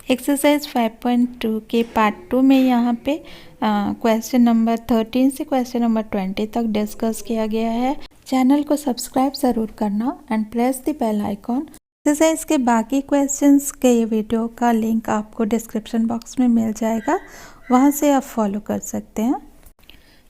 Exercise 5.2 के part 2 में यहाँ पे क्वेश्चन नंबर 13 से क्वेश्चन नंबर 20 तक डिस्कस किया गया है। चैनल को सब्सक्राइब ज़रूर करना and press the bell icon. Exercise के बाकी क्वेश्चंस के वीडियो का लिंक आपको डिस्क्रिप्शन बॉक्स में मिल जाएगा, वहाँ से आप फॉलो कर सकते हैं।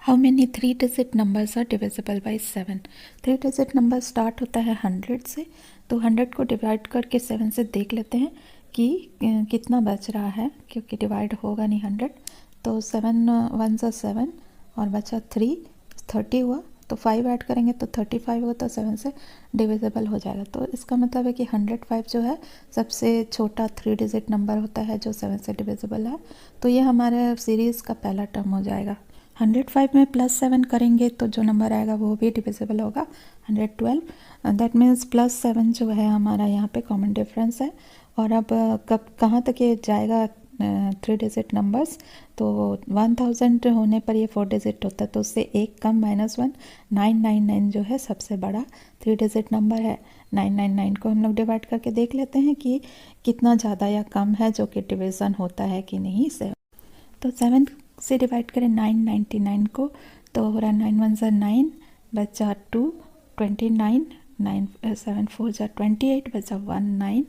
How many 3 digit numbers are divisible by 7। 3 digit number start होता है 100 से, तो 100 को डिवाइड करके 7 से देख लेते हैं कि कितना बच रहा है, क्योंकि डिवाइड होगा नहीं 100। तो 7 1 सा 7 और बचा 3, 30 हुआ। तो 5 ऐड करेंगे तो 35 होगा, तो 7 से डिविजिबल हो जाएगा। तो इसका मतलब है कि 105 जो है सबसे छोटा 3 डिजिट नंबर होता है जो 7 से डिविजिबल है। तो ये हमारे सीरीज़ का पहला टर्म हो जाएगा। 105 में +7 करेंगे तो जो नंबर आएगा वो भी डिविजिबल होगा, 112। दैट मीन्स +7 जो है हमारा यहाँ पे कॉमन डिफरेंस है। और अब कब कहाँ तक ये जाएगा 3 डिजिट नंबर्स, तो 1000 होने पर ये 4 डिजिट होता है, तो उससे एक कम -1 999 जो है सबसे बड़ा 3 डिजिट नंबर है। 999 को हम लोग डिवाइड करके देख लेते हैं कि कितना ज़्यादा या कम है, जो कि डिवीज़न होता है कि नहीं से। तो 7 से डिवाइड करें 999 को, तो हो रहा 9 1 ज़ा 9, बचा 2 29, 9 7 4 ज़ा 28, बचा 19।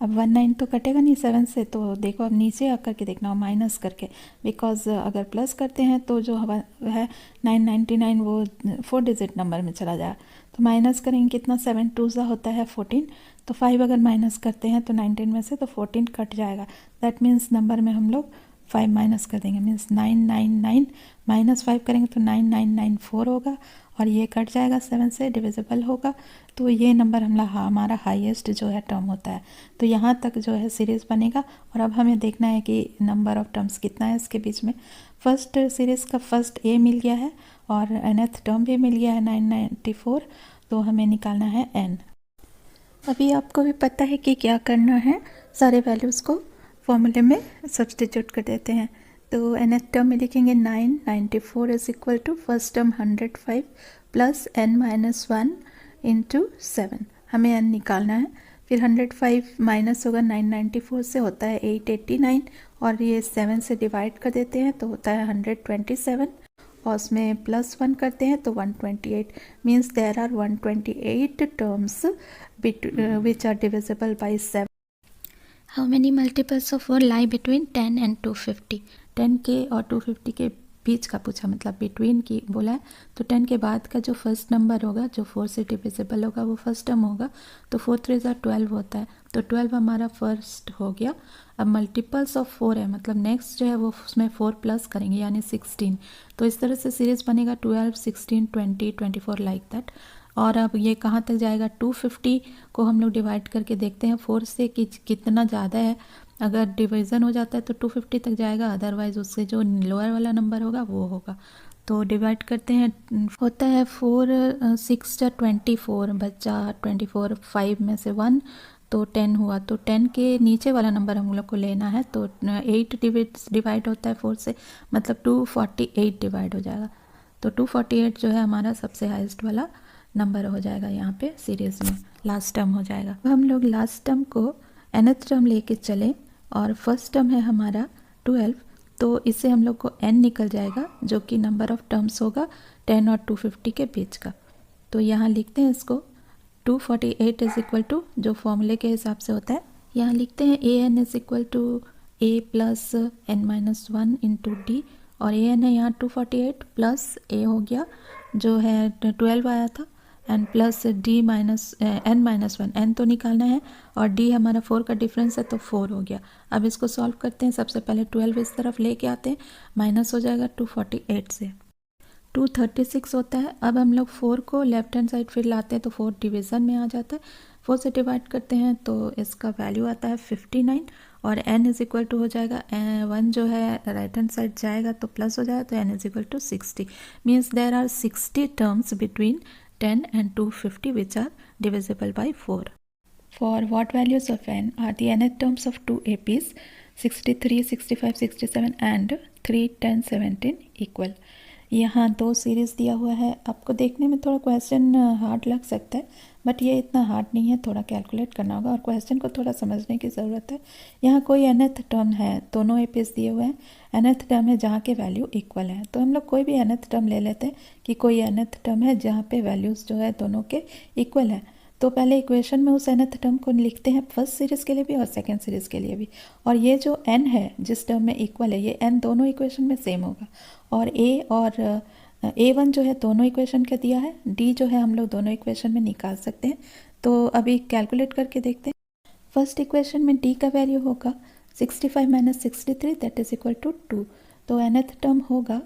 अब 19 तो कटेगा नहीं 7 से, तो देखो अब नीचे आकर के देखना हो माइनस करके, बिकॉज अगर प्लस करते हैं तो जो है 999 वो 4 डिजिट नंबर में चला जाएगा। तो माइनस करेंगे कितना, 7 2 ज़ा होता है 14। तो 5 अगर माइनस करते हैं तो 19 में से तो 14 कट जाएगा। दैट मीन्स नंबर में हम लोग 5 माइनस कर देंगे, मीन्स 999 -5 करेंगे तो 9994 होगा, और ये कट जाएगा 7 से डिविजिबल होगा। तो ये नंबर हमारा हाईएस्ट जो है टर्म होता है। तो यहाँ तक जो है सीरीज़ बनेगा। और अब हमें देखना है कि नंबर ऑफ टर्म्स कितना है इसके बीच में। फर्स्ट सीरीज़ का फर्स्ट ए मिल गया है और nth टर्म भी मिल गया है 994, तो हमें निकालना है n। अभी आपको भी पता है कि क्या करना है, सारे वैल्यूज़ को फॉर्मूले में सब्सटीट्यूट कर देते हैं। तो nth टर्म में लिखेंगे 994 is equal to first term 105 plus n minus 1 into 7। हमें n निकालना है। फिर 105 माइनस होगा 994 से, होता है 889, और ये 7 से डिवाइड कर देते हैं तो होता है 127, और उसमें +1 करते हैं तो 128। Means there are 128 terms which are divisible by 7। How many multiples of 4 lie between 10 and 250। 10 के और 250 के बीच का पूछा, मतलब बिटवीन की बोला है। तो 10 के बाद का जो फर्स्ट नंबर होगा जो 4 से डिविजिबल होगा वो फर्स्ट टर्म होगा। तो 4 3 ज़ा 12 होता है, तो 12 हमारा फर्स्ट हो गया। अब मल्टीपल्स ऑफ 4 है, मतलब नेक्स्ट जो है वो उसमें 4 प्लस करेंगे यानी 16। तो इस तरह से सीरीज़ बनेगा 12 16 20 24 लाइक दैट। और अब ये कहाँ तक जाएगा, 250 को हम लोग डिवाइड करके देखते हैं 4 से कि कितना ज़्यादा है। अगर डिवीज़न हो जाता है तो 250 तक जाएगा, अदरवाइज़ उससे जो लोअर वाला नंबर होगा वो होगा। तो डिवाइड करते हैं, होता है 4 6 ज़ा 24, बचा 24, 5 में से 1 तो 10 हुआ। तो 10 के नीचे वाला नंबर हम लोग को लेना है। तो 8 डिवाइड होता है 4 से, मतलब 248 डिवाइड हो जाएगा। तो 248 जो है हमारा सबसे हाईएस्ट वाला नंबर हो जाएगा यहाँ पे सीरीज़ में, लास्ट टर्म हो जाएगा। हम लोग लास्ट टर्म को nth टर्म लेके चले, और फर्स्ट टर्म है हमारा 12, तो इससे हम लोग को n निकल जाएगा जो कि नंबर ऑफ टर्म्स होगा 10 और 250 के बीच का। तो यहाँ लिखते हैं इसको 248 इज इक्वल टू, जो फॉर्मूले के हिसाब से होता है यहाँ लिखते हैं an is equal to a plus n-1 into d, और an है यहाँ 248 प्लस a हो गया जो है 12 आया था, n plus d minus n-1, n तो निकालना है, और d हमारा 4 का डिफरेंस है तो 4 हो गया। अब इसको सॉल्व करते हैं। सबसे पहले 12 इस तरफ लेके आते हैं, माइनस हो जाएगा 248 से, 236 होता है। अब हम लोग 4 को लेफ्ट हैंड साइड फिर लाते हैं तो 4 डिवीज़न में आ जाता है। 4 से डिवाइड करते हैं तो इसका वैल्यू आता है 59, और n इज इक्वल टू हो जाएगा 1 जो है राइट हैंड साइड जाएगा तो प्लस हो जाएगा, तो n is equal to 60। Means there are 60 terms between 10 and 250 which are divisible by 4. For what values of n are the nth terms of two APs 63, 65, 67 and 3, 10, 17 equal? यहाँ 2 series दिया हुआ है। आपको देखने में थोड़ा क्वेश्चन हार्ड लग सकता है, बट ये इतना हार्ड नहीं है, थोड़ा कैलकुलेट करना होगा और क्वेश्चन को थोड़ा समझने की ज़रूरत है। यहाँ कोई nth टर्म है, दोनों एपीज दिए हुए हैं, nth टर्म है जहाँ के वैल्यू इक्वल है, तो हम लोग कोई भी nth टर्म ले लेते हैं कि कोई nth टर्म है जहाँ पे वैल्यूज़ जो है दोनों के इक्वल है। तो पहले इक्वेशन में उस nth टर्म को लिखते हैं फर्स्ट सीरीज़ के लिए भी और सेकेंड सीरीज़ के लिए भी। और ये जो n है जिस टर्म में इक्वल है, ये n दोनों इक्वेशन में सेम होगा। और a और a1 जो है दोनों इक्वेशन का दिया है, d जो है हम लोग दोनों इक्वेशन में निकाल सकते हैं। तो अभी कैलकुलेट करके देखते हैं। फर्स्ट इक्वेशन में d का वैल्यू होगा 65 minus 63 that is equal to 2। तो nth टर्म होगा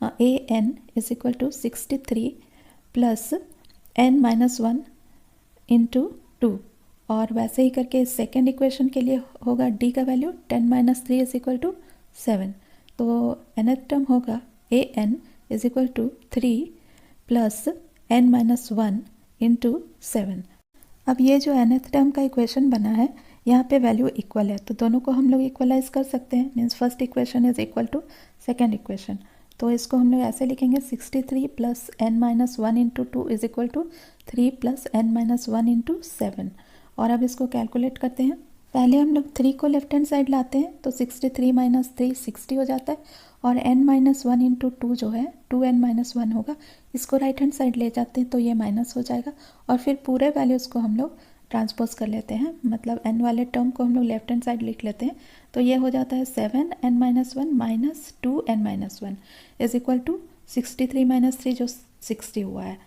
an is equal to 63 plus n minus 1 into 2। और वैसे ही करके सेकेंड इक्वेशन के लिए होगा d का value 10 minus 3 is equal to 7। तो nth टर्म होगा an is equal to 3 plus n minus 1 into 7। अब ये जो nth टर्म का इक्वेशन बना है, यहाँ पे वैल्यू इक्वल है, तो दोनों को हम लोग इक्वलाइज कर सकते हैं। Means first equation is equal to second equation. तो इसको हम लोग ऐसे लिखेंगे 63 plus n minus 1 into 2 is equal to 3 plus n minus 1 into 7। और अब इसको कैलकुलेट करते हैं। पहले हम लोग 3 को लेफ्ट हैंड साइड लाते हैं, तो 63 माइनस 3 60 हो जाता है। और n माइनस 1 इंटू 2 जो है 2n माइनस 1 होगा, इसको राइट हैंड साइड ले जाते हैं तो ये माइनस हो जाएगा। और फिर पूरे वैल्यूज़ को हम लोग ट्रांसपोज कर लेते हैं, मतलब n वाले टर्म को हम लोग लेफ्ट हैंड साइड लिख लेते हैं। तो ये हो जाता है 7n minus 1 minus 2n minus 1 is equal to 63 minus 3 जो 60 हुआ है।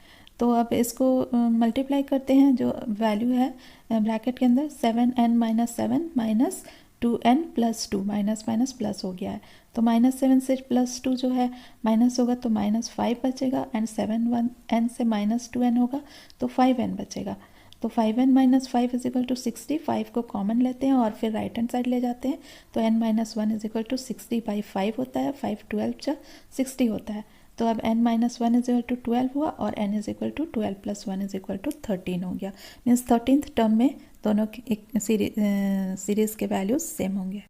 तो अब इसको मल्टीप्लाई करते हैं, जो वैल्यू है ब्रैकेट के अंदर 7n minus 7 minus 2n plus 2, minus minus plus हो गया है। तो माइनस 7 से प्लस 2 जो है माइनस होगा तो माइनस 5 बचेगा, एंड 7n से माइनस 2n होगा तो 5n बचेगा। तो 5n minus 5 is equal to 60। 5 को कॉमन लेते हैं और फिर राइट हैंड साइड ले जाते हैं, तो n minus 1 is equal to 60 by 5 होता है। 5 12 जा 60 होता है। तो अब n minus 1 is equal to 12 हुआ और n is equal to 12 plus 1 is equal to 13 हो गया। मीन्स 13th टर्म में दोनों सीरीज के वैल्यूज सेम होंगे।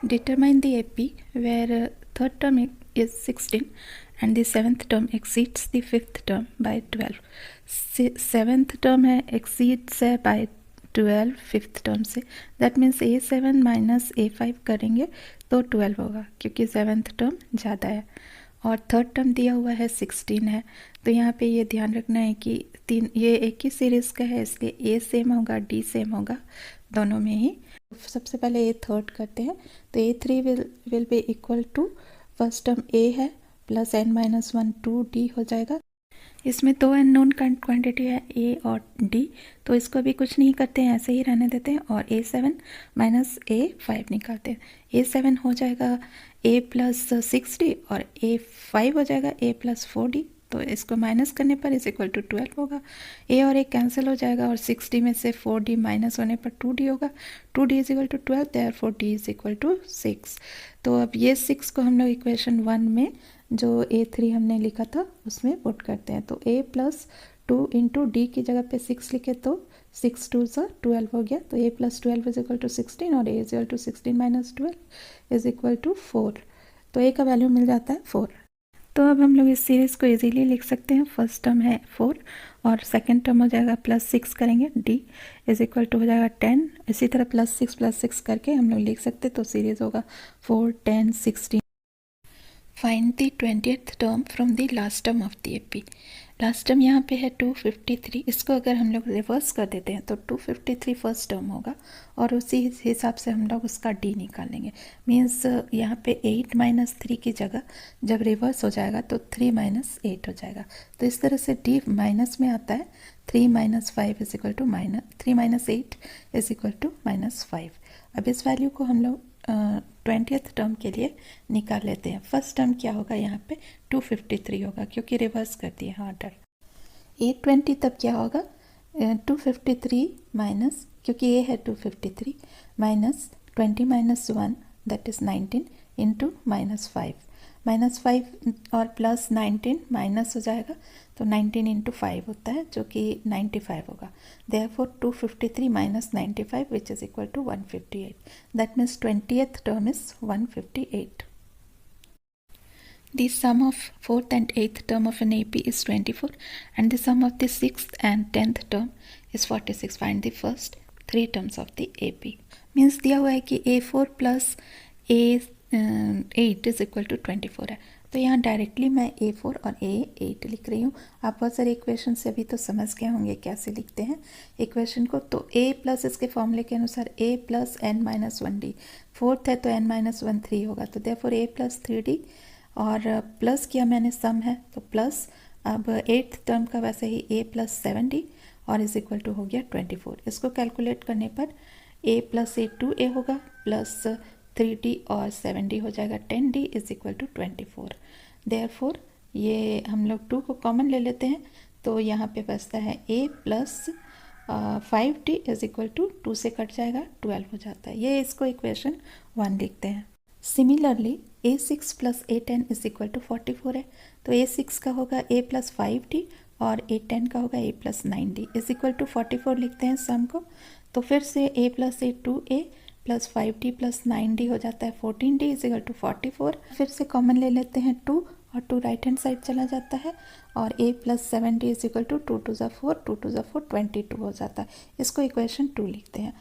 Determine the AP where third term is 16 and the seventh term exceeds the fifth term by 12। Seventh term है exceeds है by 12 fifth term से, that means A7 minus A5 करेंगे तो 12 होगा, क्योंकि सेवेंथ टर्म ज़्यादा है। और थर्ड टर्म दिया हुआ है 16 है। तो यहाँ पे ये ध्यान रखना है कि ये एक ही सीरीज़ का है, इसलिए A सेम होगा, D सेम होगा दोनों में ही। सबसे पहले A थर्ड करते हैं, तो A3 will be equal to first term A है प्लस n माइनस 1 2D हो जाएगा। इसमें दो अननोन क्वांटिटी है A और D, तो इसको भी कुछ नहीं करते हैं, ऐसे ही रहने देते हैं। और A7 माइनस A5 निकालते हैं। A7 हो जाएगा A प्लस 6D और A5 हो जाएगा A प्लस 4D। तो इसको माइनस करने पर इज इक्वल टू 12 होगा। A और A कैंसिल हो जाएगा और 6D में से 4D माइनस होने पर 2D होगा। 2D is equal to 12, therefore D is equal to 6। तो अब ये 6 को हम लोग इक्वेशन 1 में जो A3 हमने लिखा था उसमें पुट करते हैं। तो A प्लस 2 इंटू D की जगह पे 6 लिखे तो 6 2 से 12 हो गया। तो A plus 12 is equal to 16 और A is equal to 16 minus 12 is equal to 4। तो A का वैल्यू मिल जाता है 4। तो अब हम लोग इस सीरीज़ को इजीली लिख सकते हैं। फर्स्ट टर्म है 4 और सेकंड टर्म हो जाएगा प्लस 6 करेंगे, D इज इक्वल टू हो जाएगा 10। इसी तरह प्लस 6 करके हम लोग लिख सकते, तो सीरीज़ होगा 4 10 16। Find the 20th term from the last term of the AP। Last term यहाँ पे है 253। इसको अगर हम लोग रिवर्स कर देते हैं तो 253 फर्स्ट टर्म होगा और उसी हिसाब से हम लोग उसका D निकालेंगे। मीन्स यहाँ पे 8 माइनस 3 की जगह जब रिवर्स हो जाएगा तो 3 माइनस 8 हो जाएगा। तो इस तरह से D माइनस में आता है। 3 minus 5 is equal to -3 minus 8 is equal to -5। अब इस वैल्यू को हम लोग 20th टर्म के लिए निकाल लेते हैं। फर्स्ट टर्म क्या होगा यहाँ पे 253 होगा, क्योंकि रिवर्स कर दिए हैं ऑर्डर। 820 तब क्या होगा 253 माइनस, क्योंकि ये है 253 minus 20 minus 1 that is 19 into -5। -5 और प्लस 19 माइनस हो जाएगा, तो 19 इंटू 5 होता है जो कि 95 होगा। Therefore 253 minus 95 which is equal to 158। That means 20th term is 158। The sum of 4th and 8th term of an AP is 24 and the sum of the 6th and 10th term is 46. Find the first 3 terms of the AP. Means दिया हुआ है कि A4 plus A8 is equal to 24 है, तो यहाँ directly मैं A4 और A8 लिख रही हूँ। आप बहुत सारे इक्वेशन से अभी तो समझ गए होंगे कैसे लिखते हैं इक्वेशन को। तो A प्लस इसके फॉर्मूले के अनुसार A प्लस n-1d, फोर्थ है तो n-1 3 होगा, तो देयरफॉर A प्लस 3d और प्लस किया मैंने सम है तो प्लस, अब 8th टर्म का वैसे ही A प्लस 7d और इज इक्वल टू हो गया 24। इसको कैलकुलेट करने पर A प्लस A 2A होगा प्लस 3d और 7d हो जाएगा 10d is equal to 24। Therefore ये हम लोग 2 को कॉमन ले लेते हैं तो यहाँ पे बचता है A plus 5d is equal to 2 से कट जाएगा 12 हो जाता है। ये इसको इक्वेशन 1 लिखते हैं। Similarly A6 plus A10 is equal to 44 है, तो A6 का होगा A प्लस 5d और A10 का होगा A plus 9d is equal to 44 लिखते हैं सम को। तो फिर से A plus A 2A plus 5d plus 9d हो जाता है 14d इज इक्वल टू 44। फिर से कॉमन ले लेते हैं 2 और 2 राइट हैंड साइड चला जाता है और A plus 7d is equal to 2 2 4 2 2 4 22 हो जाता है। इसको इक्वेशन 2 लिखते हैं।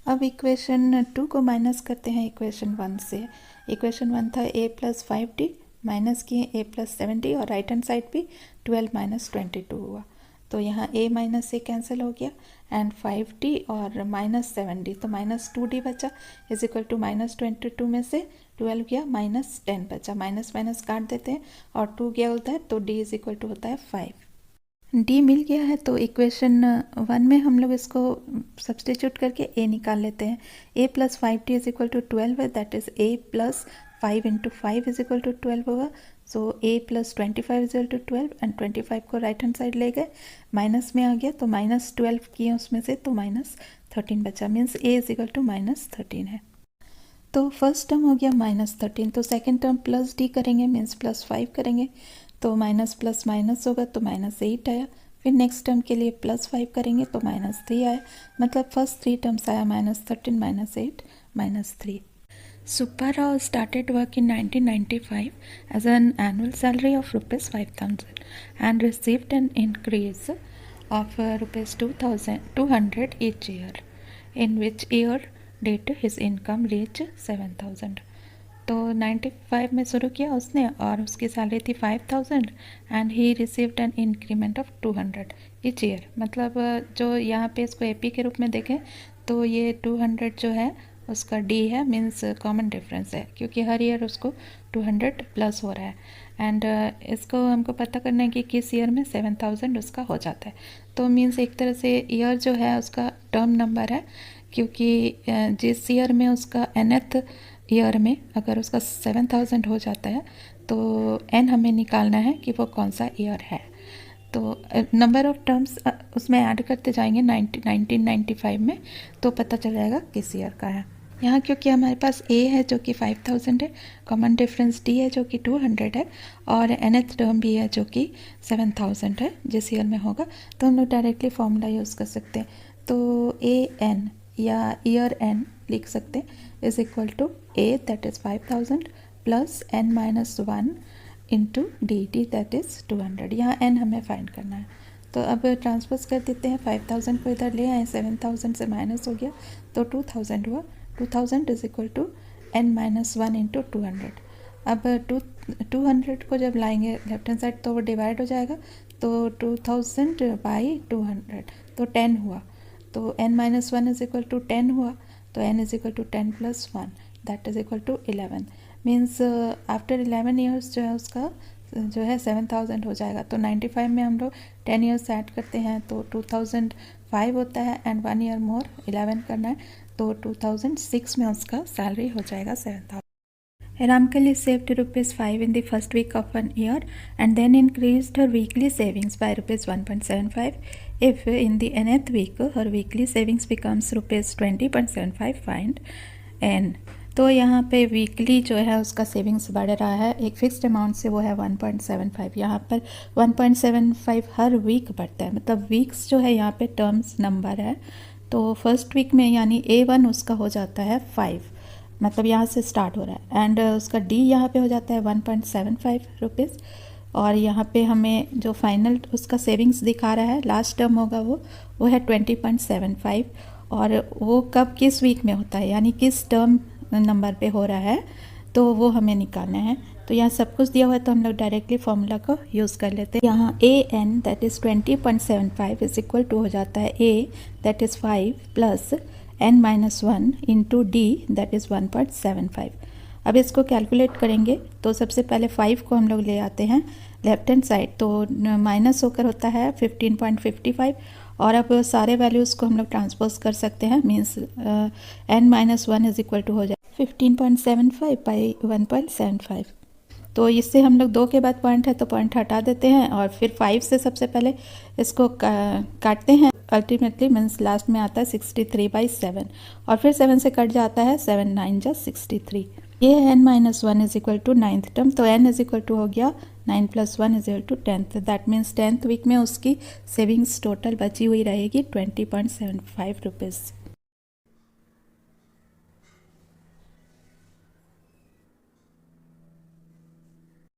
अब इक्वेशन 2 को माइनस करते हैं इक्वेशन 1 से। इक्वेशन 1 था A प्लस 5d माइनस किए A प्लस 7d और राइट हैंड साइड भी 12 माइनस 22 हुआ, तो यहाँ A माइनस A कैंसिल हो गया एंड 5d और माइनस 7d, तो माइनस 2d बचा इज इक्वल टू माइनस 22 में से 12 गया माइनस 10 बचा, माइनस माइनस काट देते हैं और 2 गया होता है तो d इज इक्वल टू होता है 5। d मिल गया है तो इक्वेशन 1 में हम लोग इसको सब्सटीट्यूट करके a निकाल लेते हैं। a plus 5d is equal to 12 है, that is a plus 5 into 5 is equal to 12 होगा। So a plus 25 is equal to 12 and 25 को राइट हैंड साइड ले गए, माइनस में आ गया तो माइनस 12 किए उसमें से तो माइनस 13 बचा, means a is equal to minus 13 है। तो फर्स्ट टर्म हो गया माइनस 13, तो सेकेंड टर्म प्लस d करेंगे मीन्स प्लस 5 करेंगे, तो माइनस प्लस माइनस होगा तो माइनस 8 आया। फिर नेक्स्ट टर्म के लिए प्लस 5 करेंगे तो माइनस 3 आया, मतलब फर्स्ट 3 टर्म्स आया minus 13 minus 8 minus 3। Suppa Rao started work in 1995 as an annual salary of rupees 5,000 and received an increase of rupees 2,200 each year, in which year did his income reach 7,000। तो 95 में शुरू किया उसने और उसकी salary थी 5,000 and he received an increment of 200 each year. मतलब जो यहाँ पे इसको एपी के रूप में देखें तो ये 200 जो है उसका डी है, मीन्स कॉमन डिफरेंस है क्योंकि हर ईयर उसको 200 प्लस हो रहा है एंड इसको हमको पता करना है कि किस ईयर में 7,000 उसका हो जाता है। तो मीन्स एक तरह से ईयर जो है उसका टर्म नंबर है, क्योंकि जिस ईयर में उसका nth ईयर में अगर उसका 7,000 हो जाता है तो n हमें निकालना है कि वो कौन सा ईयर है। तो नंबर ऑफ टर्म्स उसमें ऐड करते जाएंगे 1995 में तो पता चल जाएगा किस ईयर का है। यहाँ क्योंकि हमारे पास a है जो कि 5,000 है, कॉमन डिफरेंस d है जो कि 200 है और nth टर्म भी है जो कि 7,000 है जिस ईयर में होगा, तो हम लोग डायरेक्टली फॉर्मूला यूज़ कर सकते हैं। तो an या ईयर n लिख सकते हैं is equal to a that is 5,000 plus n-1 into d that is 200। यहाँ n हमें फाइंड करना है, तो अब ट्रांसपोज कर देते हैं। 5,000 को इधर ले आए, 7,000 से माइनस हो गया तो 2,000 हुआ। 2,000 is equal to n-1 into 200। अब 200 को जब लाएंगे लेफ्ट हैंड साइड तो वो डिवाइड हो जाएगा, तो 2,000 बाई 200 तो 10 हुआ, तो n-1 इज इक्वल टू 10 हुआ, तो n is equal to 10 plus 1 that is equal to 11। Means after 11 years जो है उसका जो है 7,000 हो जाएगा। तो 95 में हम लोग 10 ईयर्स ऐड करते हैं तो 2005 होता है एंड 1 ईयर मोर 11 करना है, तो 2006 में उसका सैलरी हो जाएगा 7,000। Ramkali saved ₹5 in the first week of 1 year and then increased her weekly savings by ₹1.75. If in the nth week her weekly savings becomes ₹20.75, find n। तो यहाँ पे वीकली जो है उसका सेविंग्स बढ़ रहा है, एक फिक्स्ड अमाउंट से वो है 1.75। यहाँ पर 1.75 हर वीक बढ़ता है, मतलब वीक्स जो है यहाँ पे टर्म्स नंबर है। तो फर्स्ट वीक में यानी A1 उसका हो जाता है 5 मतलब यहाँ से स्टार्ट हो रहा है। एंड उसका डी यहाँ पे हो जाता है 1.75 रुपीज़। और यहाँ पे हमें जो फाइनल उसका सेविंग्स दिखा रहा है, लास्ट टर्म होगा वो है 20.75। और वो कब किस वीक में होता है, यानी किस टर्म नंबर पे हो रहा है, तो वो हमें निकालना है। तो यहाँ सब कुछ दिया हुआ है, तो हम लोग डायरेक्टली फॉर्मूला को यूज़ कर लेते हैं। यहाँ a n that is 20.75 is equal to हो जाता है a that is 5 plus n minus 1 into d that is 1.75। अब इसको कैलकुलेट करेंगे तो सबसे पहले 5 को हम लोग ले आते हैं लेफ्ट हैंड साइड, तो माइनस होकर होता है 15.55। और अब सारे वैल्यूज़ को हम लोग ट्रांसपोज कर सकते हैं, means n minus 1 is equal to हो जाए 15.75 बाई 1.75। तो इससे हम लोग 2 के बाद पॉइंट है तो पॉइंट हटा देते हैं, और फिर 5 से सबसे पहले इसको काटते हैं। अल्टीमेटली मीन्स लास्ट में आता है 63/7, और फिर 7 से कट जाता है 7 9 जा 63। ये है n minus 1 is equal to 9th term, तो n इज इक्वल टू हो गया 9 plus 1 is equal to 10th। That means 10th week में उसकी सेविंग्स टोटल बची हुई रहेगी 20.75 रुपीज़।